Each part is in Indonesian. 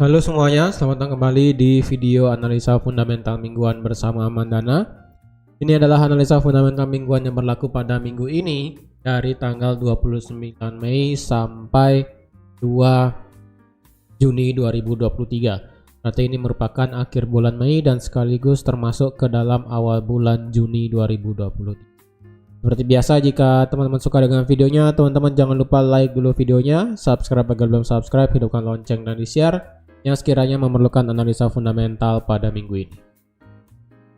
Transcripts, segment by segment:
Halo semuanya, selamat datang kembali di video analisa fundamental mingguan bersama Mandana. Ini adalah analisa fundamental mingguan yang berlaku pada minggu ini dari tanggal 29 Mei sampai 2 Juni 2023. Berarti ini merupakan akhir bulan Mei dan sekaligus termasuk ke dalam awal bulan Juni 2023. Seperti biasa, jika teman-teman suka dengan videonya, teman-teman jangan lupa like dulu videonya, subscribe bagi belum subscribe, hidupkan lonceng dan di-share yang sekiranya memerlukan analisa fundamental pada minggu ini.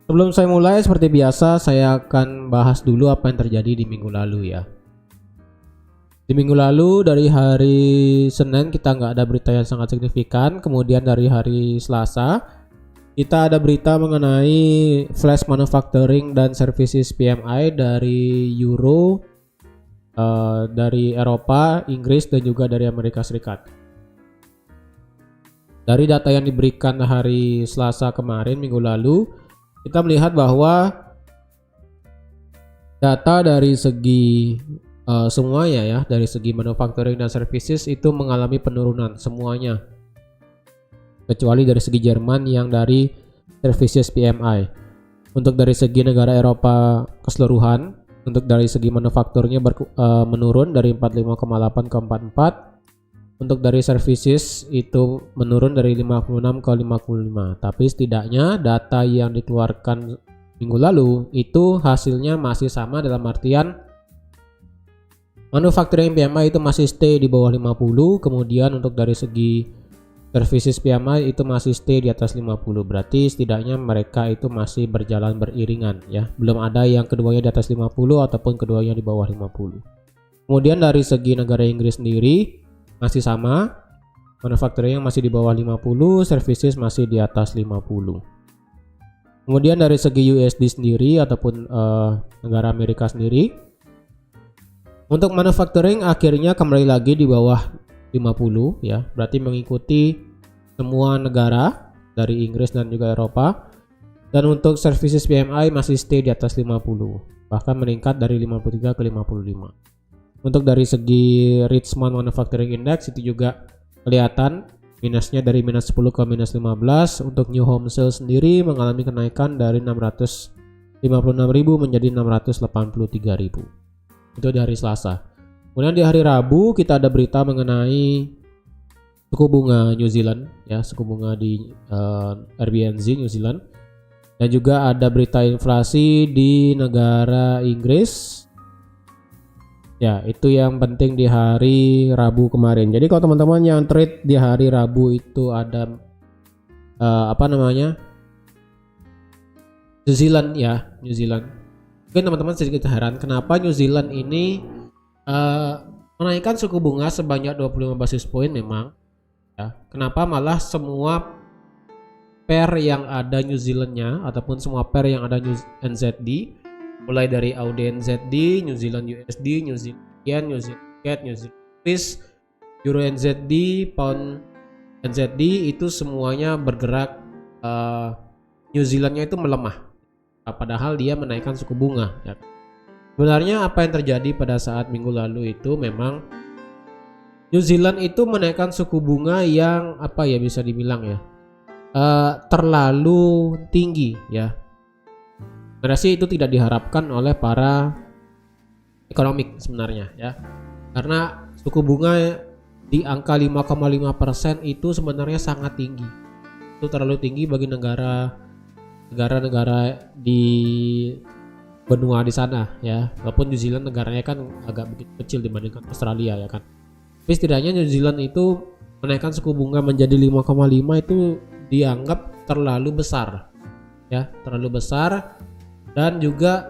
Sebelum saya mulai, seperti biasa saya akan bahas dulu apa yang terjadi di minggu lalu ya. Di minggu lalu dari hari Senin kita nggak ada berita yang sangat signifikan. Kemudian dari hari Selasa kita ada berita mengenai flash manufacturing dan services PMI dari Euro, dari Eropa, Inggris dan juga dari Amerika Serikat. Dari data yang diberikan hari Selasa kemarin minggu lalu, kita melihat bahwa data dari segi semuanya ya, dari segi manufacturing dan services itu mengalami penurunan semuanya, kecuali dari segi Jerman yang dari services PMI. Untuk dari segi negara Eropa keseluruhan, untuk dari segi manufakturnya menurun dari 45,8 ke 44. Untuk dari services itu menurun dari 56 ke 55. Tapi setidaknya data yang dikeluarkan minggu lalu itu hasilnya masih sama, dalam artian manufacturing PMI itu masih stay di bawah 50. Kemudian untuk dari segi services PMI itu masih stay di atas 50. Berarti setidaknya mereka itu masih berjalan beriringan ya. Belum ada yang keduanya di atas 50 ataupun keduanya di bawah 50. Kemudian dari segi negara Inggris sendiri masih sama, manufacturing masih di bawah 50, services masih di atas 50. Kemudian dari segi USD sendiri ataupun negara Amerika sendiri, untuk manufacturing akhirnya kembali lagi di bawah 50 ya, berarti mengikuti semua negara dari Inggris dan juga Eropa. Dan untuk services PMI masih stay di atas 50, bahkan meningkat dari 53 ke 55. Untuk dari segi Richmond Manufacturing Index itu juga kelihatan minusnya dari minus 10 ke minus 15. Untuk New Home Sales sendiri mengalami kenaikan dari 656.000 menjadi 683.000. Itu di hari Selasa. Kemudian di hari Rabu kita ada berita mengenai suku bunga New Zealand ya, suku bunga di RBNZ New Zealand, dan juga ada berita inflasi di negara Inggris. Ya, itu yang penting di hari Rabu kemarin. Jadi kalau teman-teman yang trade di hari Rabu itu ada New Zealand ya, New Zealand. Mungkin teman-teman sedikit heran kenapa New Zealand ini menaikkan suku bunga sebanyak 25 basis point memang. Ya, kenapa malah semua pair yang ada New Zealandnya ataupun semua pair yang ada NZD, mulai dari AUD NZD, New Zealand USD, New Zealand Yen, New Zealand CAD, New Zealand Swiss, Euro NZD, Pound NZD, itu semuanya bergerak, New Zealandnya itu melemah, padahal dia menaikkan suku bunga ya. Sebenarnya apa yang terjadi pada saat minggu lalu itu memang New Zealand itu menaikkan suku bunga yang bisa dibilang ya terlalu tinggi ya. Sebenarnya itu tidak diharapkan oleh para ekonomik sebenarnya ya, karena suku bunga di angka 5,5% itu sebenarnya sangat tinggi. Itu terlalu tinggi bagi negara-negara di benua di sana ya. Walaupun New Zealand negaranya kan agak begitu kecil dibandingkan Australia ya kan. Tapi setidaknya New Zealand itu menaikkan suku bunga menjadi 5,5 itu dianggap terlalu besar ya, terlalu besar. Dan juga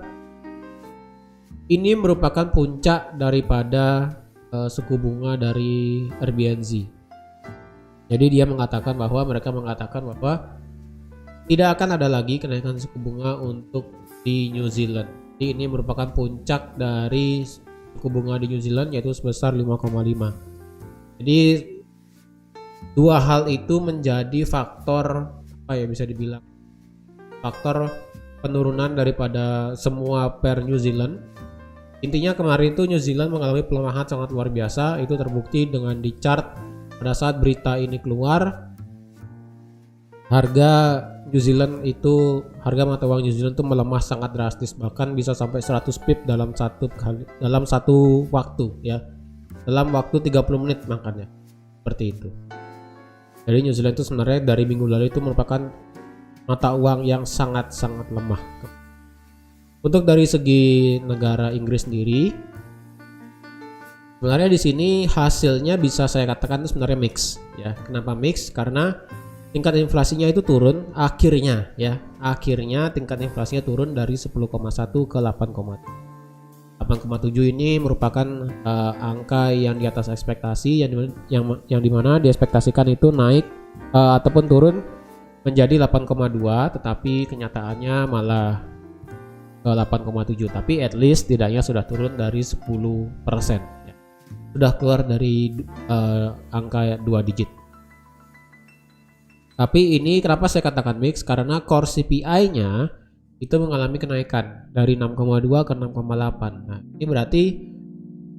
ini merupakan puncak daripada suku bunga dari RBNZ. Jadi mereka mengatakan bahwa tidak akan ada lagi kenaikan suku bunga untuk di New Zealand. Jadi ini merupakan puncak dari suku bunga di New Zealand, yaitu sebesar 5,5. Jadi dua hal itu menjadi faktor bisa dibilang faktor penurunan daripada semua pair New Zealand. Intinya kemarin itu New Zealand mengalami pelemahan sangat luar biasa. Itu terbukti dengan di chart pada saat berita ini keluar. harga New Zealand itu, harga mata uang New Zealand itu melemah sangat drastis, bahkan bisa sampai 100 pip dalam satu waktu ya, dalam waktu 30 menit makanya seperti itu. Jadi New Zealand itu sebenarnya dari minggu lalu itu merupakan mata uang yang sangat-sangat lemah. Untuk dari segi negara Inggris sendiri, sebenarnya di sini hasilnya bisa saya katakan itu sebenarnya mix ya. Kenapa mix? Karena tingkat inflasinya itu turun akhirnya ya. Akhirnya tingkat inflasinya turun dari 10,1 ke 8,7. 8,7 ini merupakan angka yang di atas ekspektasi, yang dimana diekspektasikan itu naik ataupun turun menjadi 8,2, tetapi kenyataannya malah 8,7. Tapi at least tidaknya sudah turun dari 10% ya. Sudah keluar dari angka 2 digit. Tapi ini kenapa saya katakan mix, karena core CPI-nya itu mengalami kenaikan dari 6,2 ke 6,8. Nah, ini berarti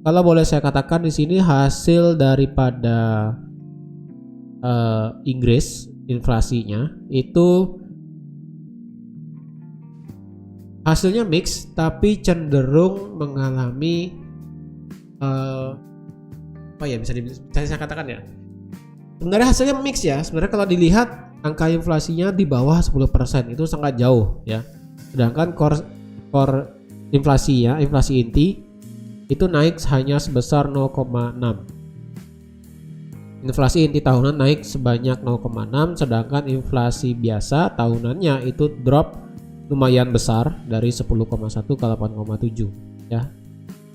kalau boleh saya katakan di sini hasil daripada Inggris inflasinya itu hasilnya mix, tapi cenderung mengalami bisa saya katakan ya. Sebenarnya hasilnya mix ya. Sebenarnya kalau dilihat angka inflasinya di bawah 10% itu sangat jauh ya. Sedangkan core inflasinya, inflasi inti itu naik hanya sebesar 0,6. Inflasi inti tahunan naik sebanyak 0,6, sedangkan inflasi biasa tahunannya itu drop lumayan besar dari 10,1 ke 8,7 ya.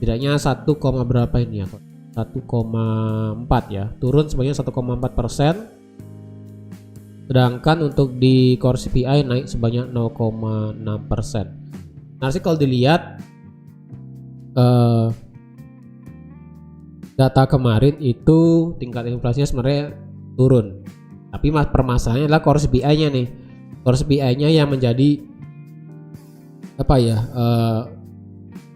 Tidaknya 1, berapa ini ya? 1,4 ya. Turun sebanyak 1,4%. Sedangkan untuk di core CPI naik sebanyak 0,6%. Nah sih kalau dilihat data kemarin itu tingkat inflasinya sebenarnya turun. Tapi permasalahannya adalah core CPI-nya nih. Core CPI-nya yang menjadi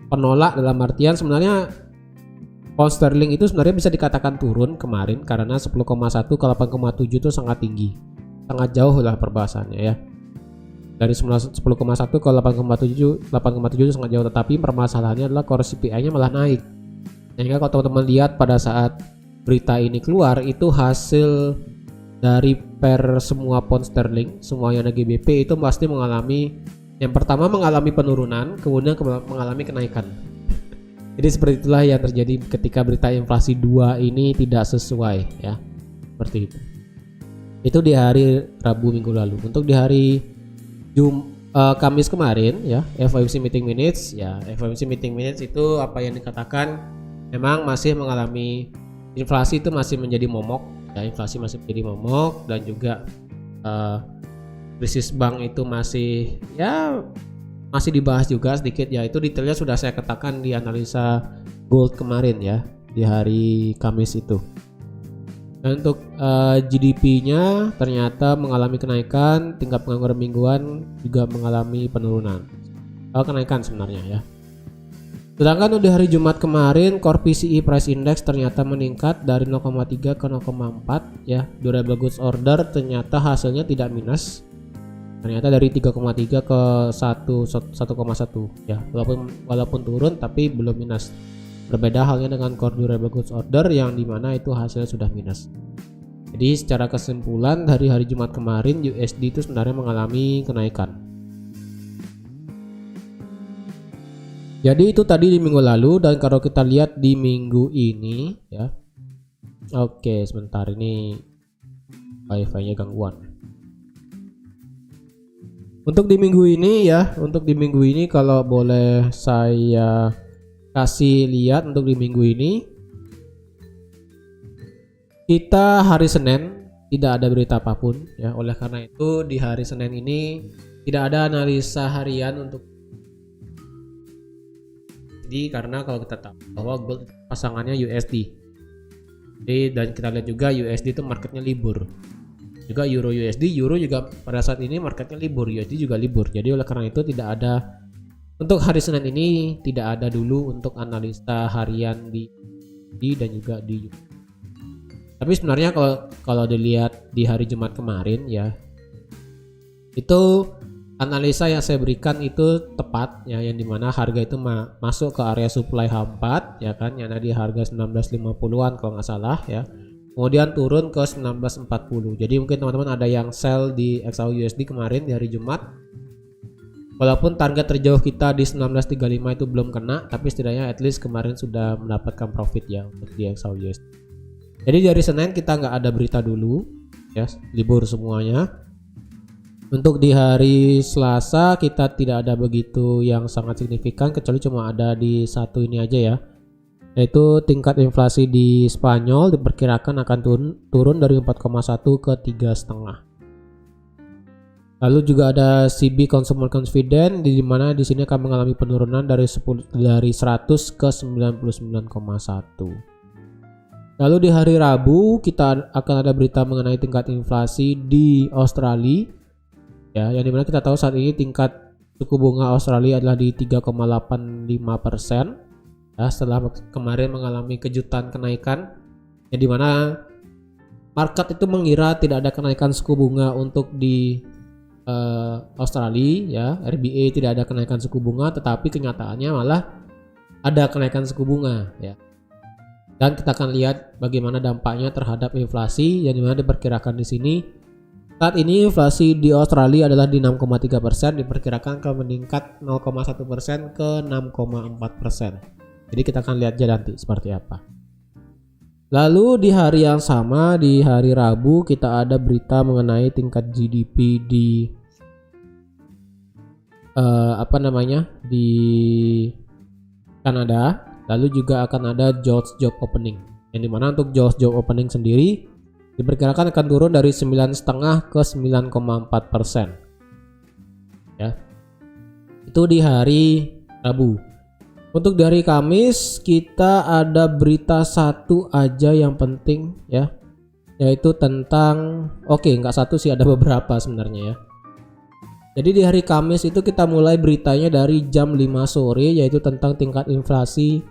penolak, dalam artian sebenarnya pound sterling itu sebenarnya bisa dikatakan turun kemarin karena 10,1 ke 8,7 itu sangat tinggi. Sangat jauh lah perbahasannya ya. Dari 10,1 ke 8,7 itu sangat jauh, tetapi permasalahannya adalah core CPI-nya malah naik. Sehingga kalau teman-teman lihat pada saat berita ini keluar, itu hasil dari per semua pound sterling, semua yang ada GBP itu pasti mengalami, yang pertama mengalami penurunan, kemudian mengalami kenaikan. Jadi seperti itulah yang terjadi ketika berita inflasi 2 ini tidak sesuai ya. Seperti itu. Itu di hari Rabu minggu lalu. Untuk di hari Kamis kemarin ya, FOMC meeting minutes ya. FOMC meeting minutes itu apa yang dikatakan, memang masih mengalami inflasi itu masih menjadi momok ya, inflasi masih menjadi momok, dan juga krisis bank itu masih dibahas juga sedikit ya. Itu detailnya sudah saya katakan di analisa gold kemarin ya, di hari Kamis itu. Dan untuk GDP-nya ternyata mengalami kenaikan, tingkat pengangguran mingguan juga mengalami penurunan. Kenaikan sebenarnya ya. Sedangkan untuk di hari Jumat kemarin, core PCE price index ternyata meningkat dari 0,3 ke 0,4 ya. Durable goods order ternyata hasilnya tidak minus. Ternyata dari 3,3 ke 1,1 ya. Walaupun turun tapi belum minus. Berbeda halnya dengan core durable goods order yang dimana itu hasilnya sudah minus. Jadi secara kesimpulan dari hari Jumat kemarin, USD itu sebenarnya mengalami kenaikan. Jadi itu tadi di minggu lalu, dan kalau kita lihat di minggu ini ya. Oke, sebentar, ini wifi-nya gangguan. Untuk di minggu ini kalau boleh saya kasih lihat, untuk di minggu ini kita hari Senin tidak ada berita apapun ya. Oleh karena itu di hari Senin ini tidak ada analisa harian untuk, jadi karena kalau kita tahu bahwa gold pasangannya USD. Jadi, dan kita lihat juga USD itu marketnya libur. Juga euro juga pada saat ini marketnya libur, USD juga libur. Jadi oleh karena itu tidak ada, untuk hari Senin ini tidak ada dulu untuk analisa harian di dan juga di USD. Tapi sebenarnya kalau dilihat di hari Jumat kemarin ya, Itu analisa yang saya berikan itu tepat ya, yang dimana harga itu masuk ke area supply H4 ya kan, yang ada di harga 1950-an kalau nggak salah ya. Kemudian turun ke 1940. Jadi mungkin teman-teman ada yang sell di XAUUSD kemarin di hari Jumat. Walaupun target terjauh kita di 1935 itu belum kena, tapi setidaknya at least kemarin sudah mendapatkan profit ya untuk di XAUUSD. Jadi dari Senin kita nggak ada berita dulu ya, libur semuanya. Untuk di hari Selasa kita tidak ada begitu yang sangat signifikan, kecuali cuma ada di satu ini aja ya, yaitu tingkat inflasi di Spanyol diperkirakan akan turun dari 4,1 ke 3,5. Lalu juga ada CB Consumer Confidence di mana di sini akan mengalami penurunan dari 100 ke 99,1. Lalu di hari Rabu kita akan ada berita mengenai tingkat inflasi di Australia ya, yang dimana kita tahu saat ini tingkat suku bunga Australia adalah di 3,85% ya, setelah kemarin mengalami kejutan kenaikan, yang dimana market itu mengira tidak ada kenaikan suku bunga untuk di Australia ya, RBA tidak ada kenaikan suku bunga, tetapi kenyataannya malah ada kenaikan suku bunga ya. Dan kita akan lihat bagaimana dampaknya terhadap inflasi, yang dimana diperkirakan di sini saat ini inflasi di Australia adalah di 6,3%, diperkirakan akan meningkat 0,1% ke 6,4%. Jadi kita akan lihat aja nanti seperti apa. Lalu di hari yang sama, di hari Rabu, kita ada berita mengenai tingkat GDP di di Kanada. Lalu juga akan ada jobs job opening, yang dimana untuk jobs job opening sendiri diperkirakan akan turun dari 9,5 ke 9,4% ya. Itu di hari Rabu. Untuk di hari Kamis kita ada berita satu aja yang penting ya, yaitu tentang nggak satu sih, ada beberapa sebenarnya ya. Jadi di hari Kamis itu kita mulai beritanya dari jam 5 sore, yaitu tentang tingkat inflasi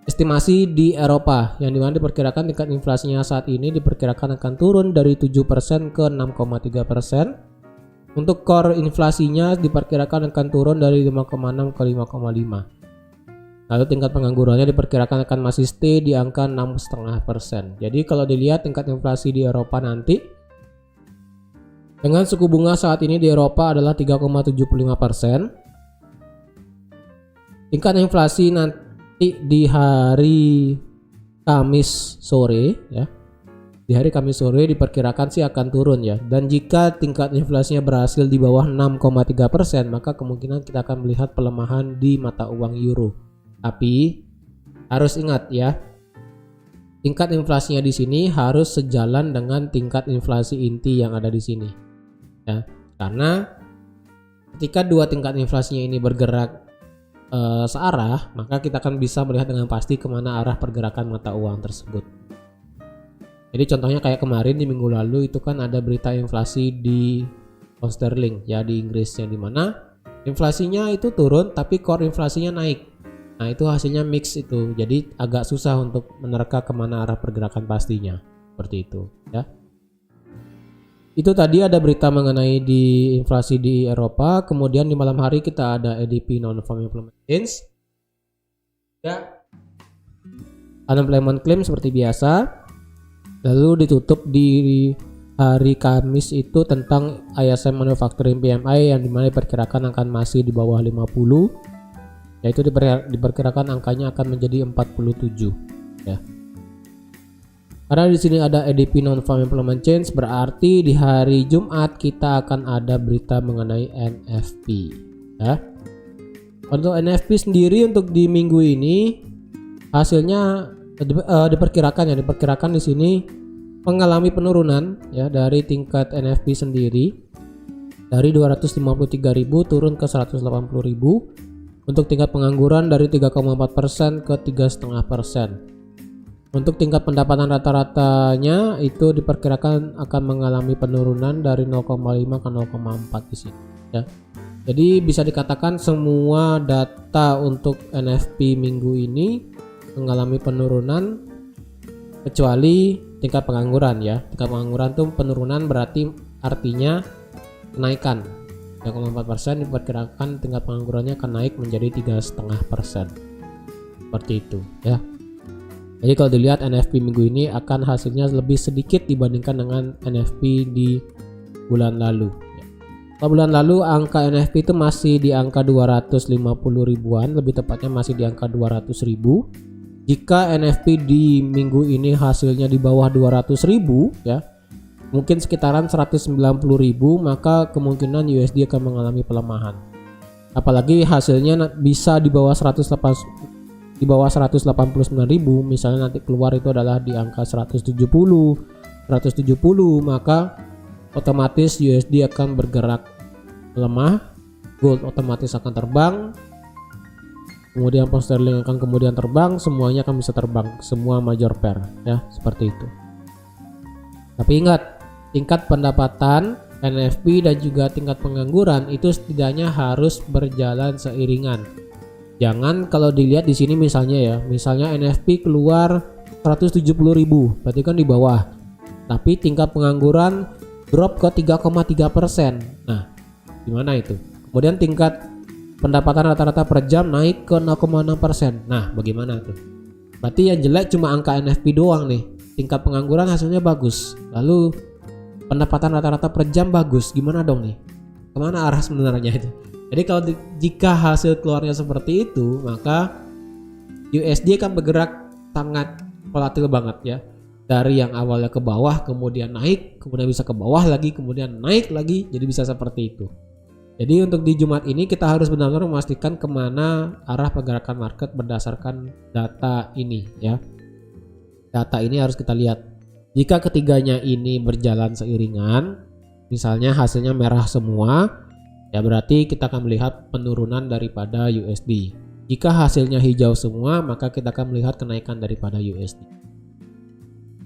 estimasi di Eropa, yang dimana diperkirakan tingkat inflasinya saat ini diperkirakan akan turun dari 7% ke 6,3%. Untuk core inflasinya diperkirakan akan turun dari 5,6 ke 5,5. Lalu tingkat penganggurannya diperkirakan akan masih stay di angka 6,5%. Jadi kalau dilihat tingkat inflasi di Eropa nanti, dengan suku bunga saat ini di Eropa adalah 3,75%. Tingkat inflasi nanti di hari Kamis sore ya. Di hari Kamis sore diperkirakan sih akan turun ya. Dan jika tingkat inflasinya berhasil di bawah 6,3%, maka kemungkinan kita akan melihat pelemahan di mata uang euro. Tapi harus ingat ya, tingkat inflasinya di sini harus sejalan dengan tingkat inflasi inti yang ada di sini. Ya, karena ketika dua tingkat inflasinya ini bergerak searah, maka kita akan bisa melihat dengan pasti kemana arah pergerakan mata uang tersebut. Jadi contohnya kayak kemarin di minggu lalu itu kan ada berita inflasi di pound sterling ya di Inggris, yang dimana inflasinya itu turun tapi core inflasinya naik. Nah itu hasilnya mix itu, jadi agak susah untuk menerka kemana arah pergerakan pastinya, seperti itu ya. Itu tadi ada berita mengenai di inflasi di Eropa. Kemudian di malam hari kita ada ADP non-farm employment change ya, unemployment claim seperti biasa. Lalu ditutup di hari Kamis itu tentang ISM manufacturing PMI, yang dimana diperkirakan akan masih di bawah 50, yaitu diperkirakan angkanya akan menjadi 47 ya. Karena di sini ada ADP non-farm employment change, berarti di hari Jumat kita akan ada berita mengenai NFP ya. Untuk NFP sendiri untuk di minggu ini hasilnya diperkirakan di sini mengalami penurunan ya, dari tingkat NFP sendiri dari 253.000 turun ke 180.000. Untuk tingkat pengangguran dari 3,4% ke 3,5%. Untuk tingkat pendapatan rata-ratanya itu diperkirakan akan mengalami penurunan dari 0,5 ke 0,4 di sini ya. Jadi bisa dikatakan semua data untuk NFP minggu ini mengalami penurunan kecuali tingkat pengangguran ya. Tingkat pengangguran itu penurunan berarti artinya kenaikan 3,4%, diperkirakan tingkat penganggurannya akan naik menjadi 3,5%. Seperti itu ya. Jadi kalau dilihat NFP minggu ini akan hasilnya lebih sedikit dibandingkan dengan NFP di bulan lalu. Kalau bulan lalu angka NFP itu masih di angka 250 ribuan, lebih tepatnya masih di angka 200 ribu. Jika NFP di minggu ini hasilnya di bawah 200 ribu ya, mungkin sekitaran 190 ribu, maka kemungkinan USD akan mengalami pelemahan. Apalagi hasilnya bisa di bawah 189 ribu, misalnya nanti keluar itu adalah di angka 170, maka otomatis USD akan bergerak lemah, gold otomatis akan terbang, kemudian pound sterling akan kemudian terbang, semuanya akan bisa terbang, semua major pair ya, seperti itu. Tapi ingat, tingkat pendapatan NFP dan juga tingkat pengangguran itu setidaknya harus berjalan seiringan. Jangan kalau dilihat di sini misalnya NFP keluar 170 ribu, berarti kan di bawah. Tapi tingkat pengangguran drop ke 3,3%. Nah, gimana itu? Kemudian tingkat pendapatan rata-rata per jam naik ke 0,6%. Nah, bagaimana tuh? Berarti yang jelek cuma angka NFP doang nih. Tingkat pengangguran hasilnya bagus. Lalu pendapatan rata-rata per jam bagus. Gimana dong nih? Kemana arah sebenarnya itu? Jadi kalau jika hasil keluarnya seperti itu, maka USD akan bergerak sangat volatil banget ya. Dari yang awalnya ke bawah kemudian naik, kemudian bisa ke bawah lagi, kemudian naik lagi, jadi bisa seperti itu. Jadi untuk di Jumat ini kita harus benar-benar memastikan kemana arah pergerakan market berdasarkan data ini ya. Data ini harus kita lihat. Jika ketiganya ini berjalan seiringan, misalnya hasilnya merah semua, ya berarti kita akan melihat penurunan daripada USD. Jika hasilnya hijau semua, maka kita akan melihat kenaikan daripada USD.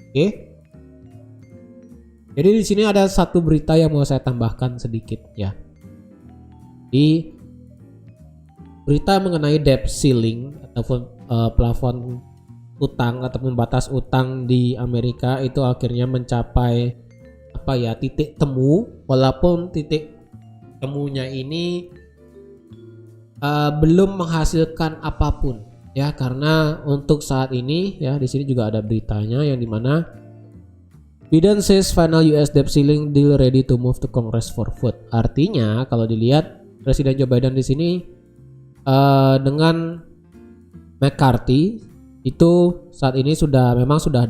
Oke. Jadi di sini ada satu berita yang mau saya tambahkan sedikit ya. Di berita mengenai debt ceiling ataupun plafon utang ataupun batas utang di Amerika itu akhirnya mencapai titik temu, walaupun titik temunya ini belum menghasilkan apapun ya, karena untuk saat ini ya di sini juga ada beritanya yang dimana Biden says final US debt ceiling deal ready to move to Congress for vote. Artinya kalau dilihat Presiden Joe Biden di sini dengan McCarthy itu saat ini memang sudah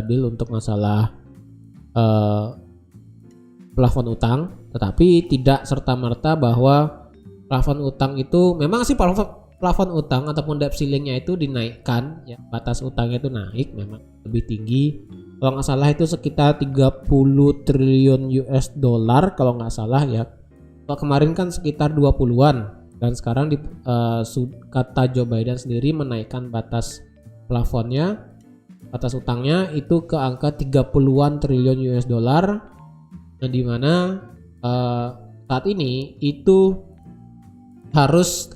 deal untuk masalah plafon utang, tetapi tidak serta-merta bahwa plafon utang itu memang sih plafon utang ataupun debt ceilingnya itu dinaikkan ya, batas utangnya itu naik memang lebih tinggi. Kalau nggak salah itu sekitar 30 triliun US dollar kalau nggak salah ya. Kalau kemarin kan sekitar 20-an dan sekarang kata Joe Biden sendiri menaikkan batas plafonnya, batas utangnya itu ke angka 30-an triliun US dollar. Yang dimana saat ini itu harus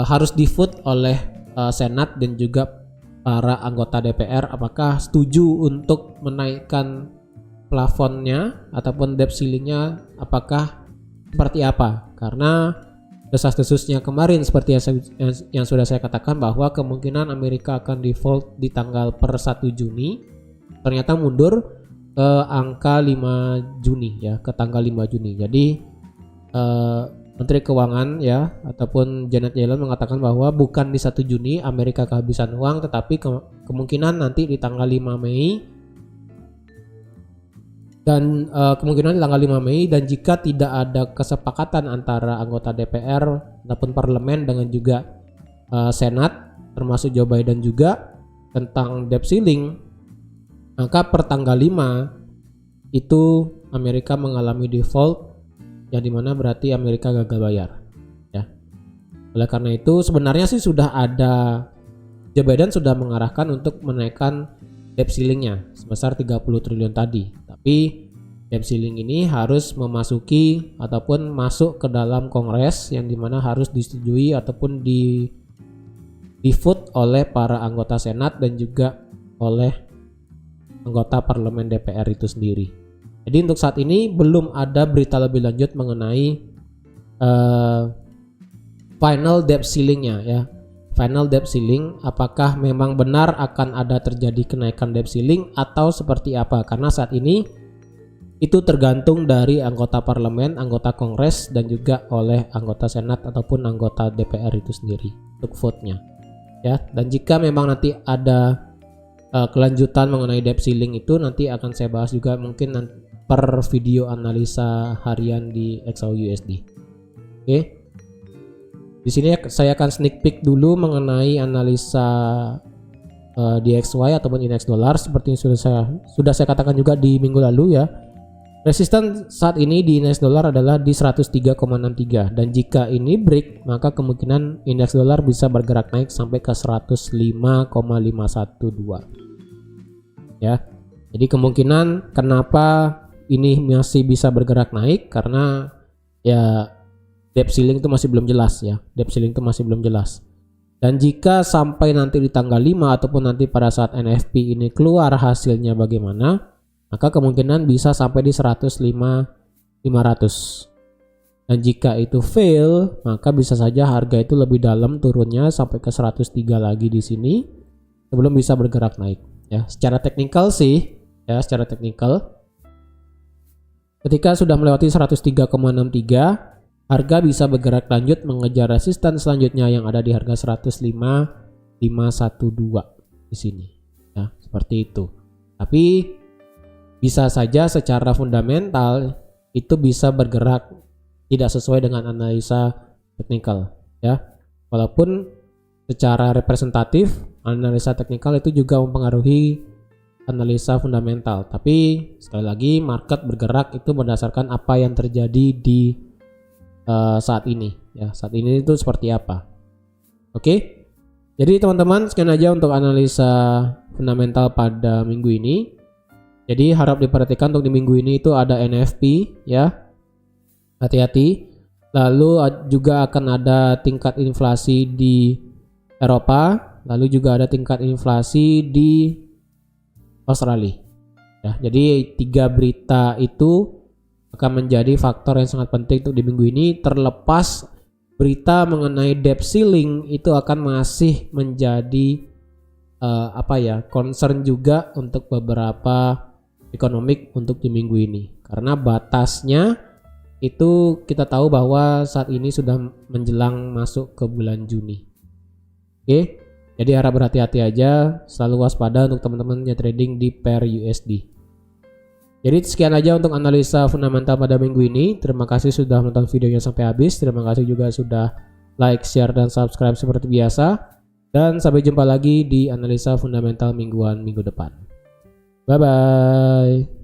harus di-vote oleh Senat dan juga para anggota DPR apakah setuju untuk menaikkan plafonnya ataupun debt ceilingnya, apakah seperti apa. Karena desas-desusnya kemarin seperti yang sudah saya katakan bahwa kemungkinan Amerika akan default di tanggal per 1 Juni ternyata mundur ke angka 5 Juni ya, ke tanggal 5 Juni. Jadi Menteri Keuangan ya ataupun Janet Yellen mengatakan bahwa bukan di 1 Juni Amerika kehabisan uang, tetapi kemungkinan nanti di tanggal 5 Mei dan kemungkinan di tanggal 5 Mei, dan jika tidak ada kesepakatan antara anggota DPR ataupun parlemen dengan juga Senat termasuk Joe Biden juga tentang debt ceiling, maka per tanggal 5 itu Amerika mengalami default, yang dimana berarti Amerika gagal bayar ya. Oleh karena itu sebenarnya sih sudah ada, Joe Biden sudah mengarahkan untuk menaikkan debt ceilingnya sebesar 30 triliun tadi, tapi debt ceiling ini harus memasuki ataupun masuk ke dalam Kongres, yang dimana harus disetujui ataupun di vote oleh para anggota Senat dan juga oleh anggota parlemen DPR itu sendiri. Jadi Jadi untuk saat ini belum ada berita lebih lanjut mengenai final debt ceilingnya ya. Final debt ceiling, apakah memang benar akan ada terjadi kenaikan debt ceiling atau seperti apa? Karena saat ini itu tergantung dari anggota parlemen, anggota kongres, dan juga oleh anggota senat ataupun anggota DPR itu sendiri untuk vote-nya ya. Dan jika memang nanti ada kelanjutan mengenai debt ceiling itu, nanti akan saya bahas juga mungkin per video analisa harian di XAUUSD. Oke. Di sini saya akan sneak peek dulu mengenai analisa DXY ataupun indeks dolar seperti yang sudah saya katakan juga di minggu lalu ya. Resisten saat ini di indeks dolar adalah di 103,63 dan jika ini break maka kemungkinan indeks dolar bisa bergerak naik sampai ke 105,512 ya. Jadi kemungkinan kenapa ini masih bisa bergerak naik karena ya debt ceiling itu masih belum jelas ya. Debt ceiling itu masih belum jelas. Dan jika sampai nanti di tanggal 5 ataupun nanti pada saat NFP ini keluar hasilnya bagaimana, maka kemungkinan bisa sampai di 105.500. Dan jika itu fail, maka bisa saja harga itu lebih dalam turunnya sampai ke 103 lagi di sini sebelum bisa bergerak naik ya. Secara teknikal sih ya, secara teknikal ketika sudah melewati 103,63 harga bisa bergerak lanjut mengejar resisten selanjutnya yang ada di harga 105.512 di sini ya, seperti itu. Tapi bisa saja secara fundamental itu bisa bergerak tidak sesuai dengan analisa teknikal ya. Walaupun secara representatif analisa teknikal itu juga mempengaruhi analisa fundamental, tapi sekali lagi market bergerak itu berdasarkan apa yang terjadi di saat ini ya. Saat ini itu seperti apa. Oke. Jadi teman-teman sekian aja untuk analisa fundamental pada minggu ini. Jadi harap diperhatikan untuk di minggu ini itu ada NFP ya. Hati-hati. Lalu juga akan ada tingkat inflasi di Eropa, lalu juga ada tingkat inflasi di Australia. Ya, jadi 3 berita itu akan menjadi faktor yang sangat penting untuk di minggu ini. Terlepas berita mengenai debt ceiling itu akan masih menjadi concern juga untuk beberapa ekonomik untuk di minggu ini. Karena batasnya itu kita tahu bahwa saat ini sudah menjelang masuk ke bulan Juni. Oke, jadi harap berhati-hati aja, selalu waspada untuk teman-teman yang trading di pair USD. Jadi sekian aja untuk analisa fundamental pada minggu ini. Terima kasih sudah menonton videonya sampai habis. Terima kasih juga sudah like, share, dan subscribe seperti biasa. Dan sampai jumpa lagi di analisa fundamental mingguan minggu depan. Bye-bye.